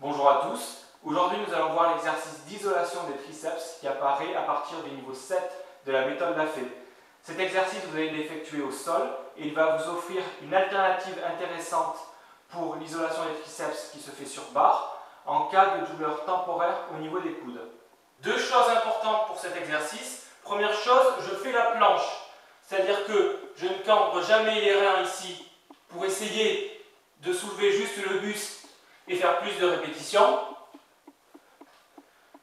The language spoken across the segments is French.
Bonjour à tous. Aujourd'hui, nous allons voir l'exercice d'isolation des triceps qui apparaît à partir du niveau 7 de la méthode Lafay. Cet exercice, vous allez l'effectuer au sol et il va vous offrir une alternative intéressante pour l'isolation des triceps qui se fait sur barre en cas de douleur temporaire au niveau des coudes. Deux choses importantes pour cet exercice. Première chose, je fais la planche, c'est-à-dire que je ne cambre jamais les reins ici pour essayer de soulever juste le buste et faire plus de répétitions.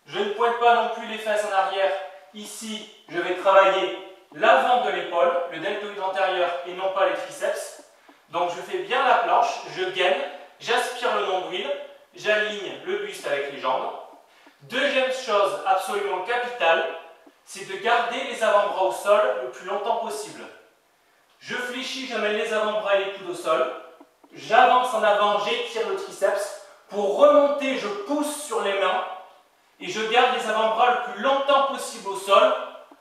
Je ne pointe pas non plus les fesses en arrière. Ici, je vais travailler l'avant de l'épaule, le deltoïde antérieur et non pas les triceps. Donc je fais bien la planche, je gaine, j'aspire le nombril, j'aligne le buste avec les jambes. Deuxième chose absolument capitale, c'est de garder les avant-bras au sol le plus longtemps possible. Je fléchis, j'amène les avant-bras et les coudes au sol. J'avance en avant, j'étire le triceps. Pour remonter, je pousse sur les mains et je garde les avant-bras le plus longtemps possible au sol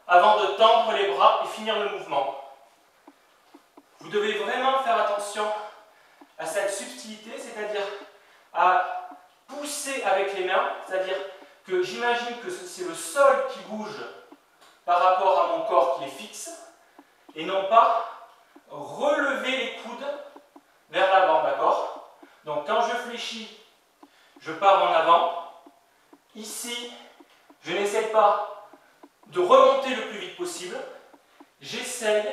avant de tendre les bras et finir le mouvement. Vous devez vraiment faire attention à cette subtilité, c'est-à-dire à pousser avec les mains, c'est-à-dire que j'imagine que c'est le sol qui bouge par rapport à mon corps qui est fixe et non pas relever les coudes vers l'avant, d'accord? Donc quand je fléchis, je pars en avant. Ici, je n'essaie pas de remonter le plus vite possible. J'essaye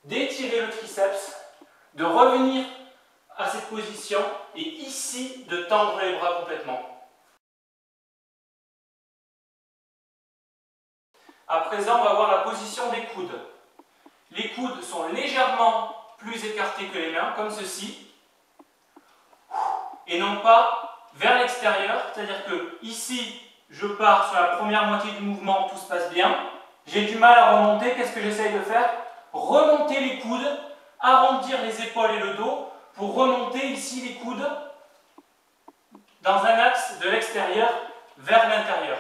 d'étirer le triceps, de revenir à cette position et ici de tendre les bras complètement. À présent, on va voir la position des coudes. Les coudes sont légèrement plus écartés que les mains, comme ceci, et non pas vers l'extérieur, c'est-à-dire que ici, je pars sur la première moitié du mouvement, tout se passe bien. J'ai du mal à remonter, qu'est-ce que j'essaye de faire? Remonter les coudes, arrondir les épaules et le dos, pour remonter ici les coudes dans un axe de l'extérieur vers l'intérieur.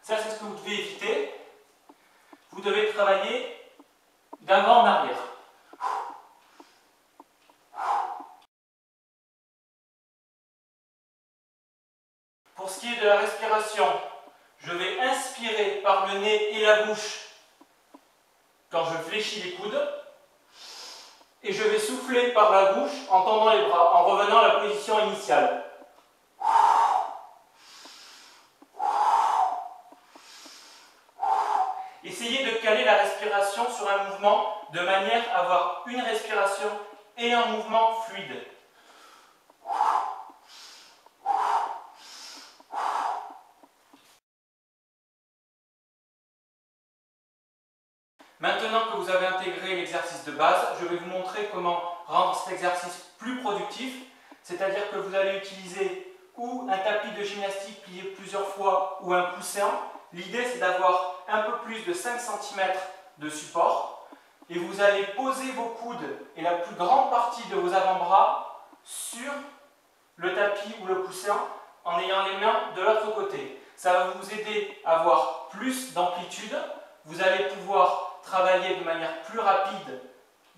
Ça, c'est ce que vous devez éviter. Vous devez travailler d'avant en arrière. Pour ce qui est de la respiration, je vais inspirer par le nez et la bouche quand je fléchis les coudes. Et je vais souffler par la bouche en tendant les bras, en revenant à la position initiale. Essayez de caler la respiration sur un mouvement de manière à avoir une respiration et un mouvement fluide. Maintenant que vous avez intégré l'exercice de base, je vais vous montrer comment rendre cet exercice plus productif, c'est-à-dire que vous allez utiliser ou un tapis de gymnastique plié plusieurs fois ou un coussin. L'idée, c'est d'avoir un peu plus de 5 cm de support et vous allez poser vos coudes et la plus grande partie de vos avant-bras sur le tapis ou le coussin en ayant les mains de l'autre côté. Ça va vous aider à avoir plus d'amplitude, vous allez pouvoir travailler de manière plus rapide,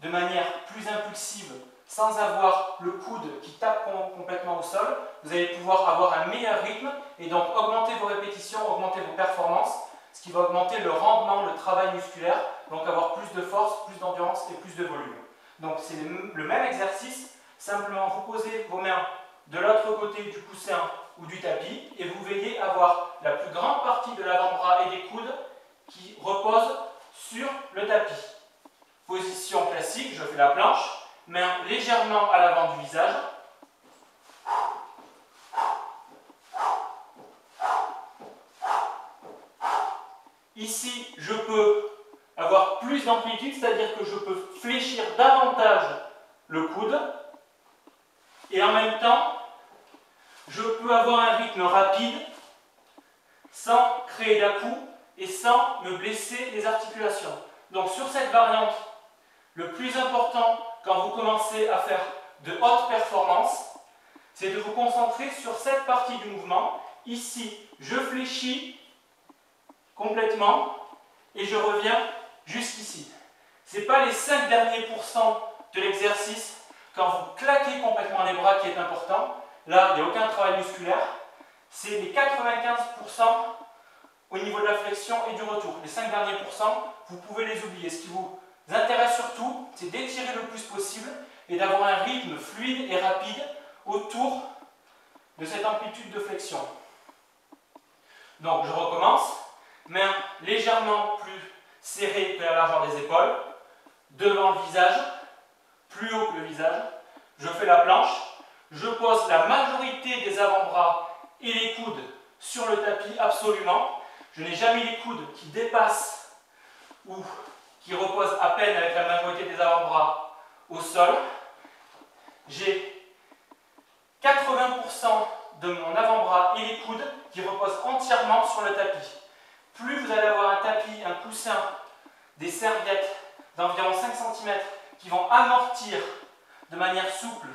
de manière plus impulsive, sans avoir le coude qui tape complètement au sol. Vous allez pouvoir avoir un meilleur rythme et donc augmenter vos répétitions, augmenter vos performances, ce qui va augmenter le rendement, le travail musculaire, donc avoir plus de force, plus d'endurance et plus de volume. Donc c'est le même exercice, simplement vous posez vos mains de l'autre côté du coussin ou du tapis et vous veillez à avoir la plus grande partie de l'avant-bras et des coudes qui reposent sur le tapis. Position classique, je fais la planche, main légèrement à l'avant du visage. Ici, je peux avoir plus d'amplitude, c'est-à-dire que je peux fléchir davantage le coude. Et en même temps, je peux avoir un rythme rapide sans créer d'à-coups et sans me blesser les articulations. Donc sur cette variante, le plus important quand vous commencez à faire de hautes performances, c'est de vous concentrer sur cette partie du mouvement. Ici, je fléchis complètement et je reviens jusqu'ici. Ce n'est pas les 5 derniers pourcents de l'exercice, quand vous claquez complètement les bras, qui est important. là, il n'y a aucun travail musculaire. C'est les 95% au niveau de la flexion et du retour. Les 5 derniers pourcents, vous pouvez les oublier. Ce qui vous intéresse surtout, c'est d'étirer le plus possible et d'avoir un rythme fluide et rapide autour de cette amplitude de flexion. Donc je recommence. Mains légèrement plus serrées que la largeur des épaules, devant le visage, plus haut que le visage. Je fais la planche. Je pose la majorité des avant-bras et les coudes sur le tapis, absolument. Je n'ai jamais les coudes qui dépassent ou qui reposent à peine avec la majorité des avant-bras au sol. J'ai 80% de mon avant-bras et les coudes qui reposent entièrement sur le tapis. Plus vous allez avoir un tapis, un coussin, des serviettes d'environ 5 cm qui vont amortir de manière souple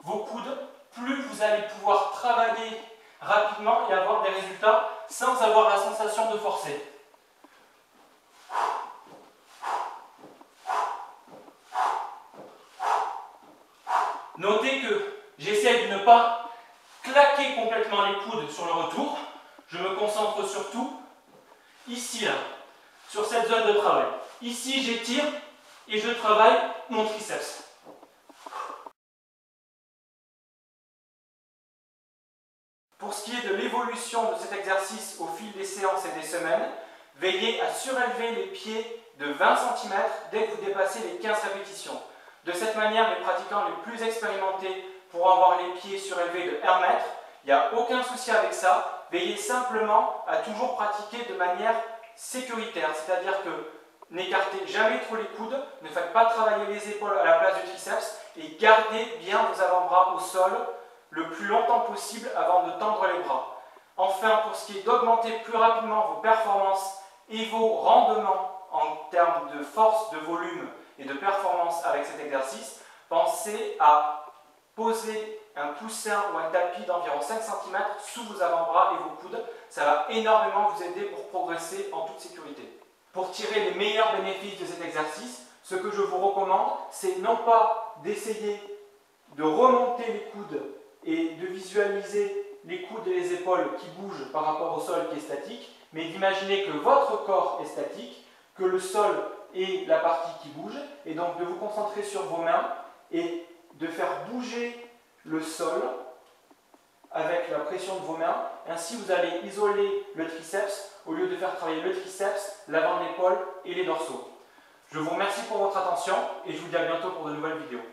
vos coudes, plus vous allez pouvoir travailler rapidement et avoir des résultats sans avoir la sensation de forcer. Notez que j'essaie de ne pas claquer complètement les coudes sur le retour. Je me concentre surtout ici, là, sur cette zone de travail. Ici, j'étire et je travaille mon triceps. Pour ce qui est de l'évolution de cet exercice au fil des séances et des semaines, veillez à surélever les pieds de 20 cm dès que vous dépassez les 15 répétitions. De cette manière, les pratiquants les plus expérimentés pourront avoir les pieds surélevés de 1 mètre. Il n'y a aucun souci avec ça. Veillez simplement à toujours pratiquer de manière sécuritaire, c'est-à-dire que n'écartez jamais trop les coudes, ne faites pas travailler les épaules à la place du triceps et gardez bien vos avant-bras au sol le plus longtemps possible avant de tendre les bras. Enfin, pour ce qui est d'augmenter plus rapidement vos performances et vos rendements en termes de force, de volume et de performance avec cet exercice, pensez à poser un coussin ou un tapis d'environ 5 cm sous vos avant-bras et vos coudes. Ça va énormément vous aider pour progresser en toute sécurité. Pour tirer les meilleurs bénéfices de cet exercice, ce que je vous recommande, c'est non pas d'essayer de remonter les coudes et de visualiser les coudes et les épaules qui bougent par rapport au sol qui est statique, mais d'imaginer que votre corps est statique, que le sol est la partie qui bouge, et donc de vous concentrer sur vos mains et de faire bouger le sol avec la pression de vos mains. Ainsi, vous allez isoler le triceps au lieu de faire travailler le triceps, l'avant d'épaule et les dorsaux. Je vous remercie pour votre attention et je vous dis à bientôt pour de nouvelles vidéos.